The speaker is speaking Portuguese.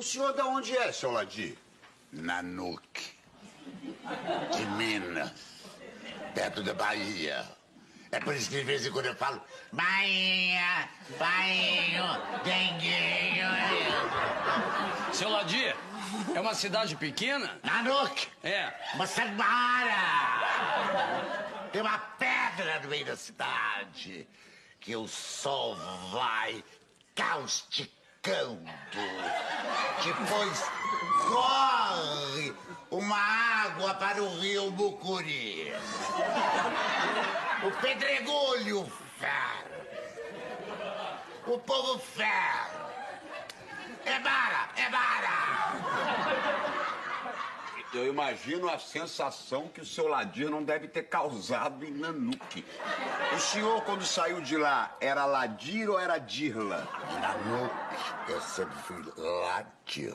O senhor de onde é, seu Ladir? Nanuque, de Minas, perto da Bahia. É por isso que de vez em quando eu falo Bahia, Bainho, Denguinho. Seu Ladir, é uma cidade pequena? Nanuque, É. uma Samara. Tem uma pedra no meio da cidade que o sol vai causticando. Depois corre uma água para o rio Mucuri. O pedregulho ferro. O povo ferro. É bara, é bara. Eu imagino a sensação que o seu Ladir não deve ter causado em Nanuque. O senhor, quando saiu de lá, era Ladir ou era Dirla? Nanuque, eu sempre fui Ladir.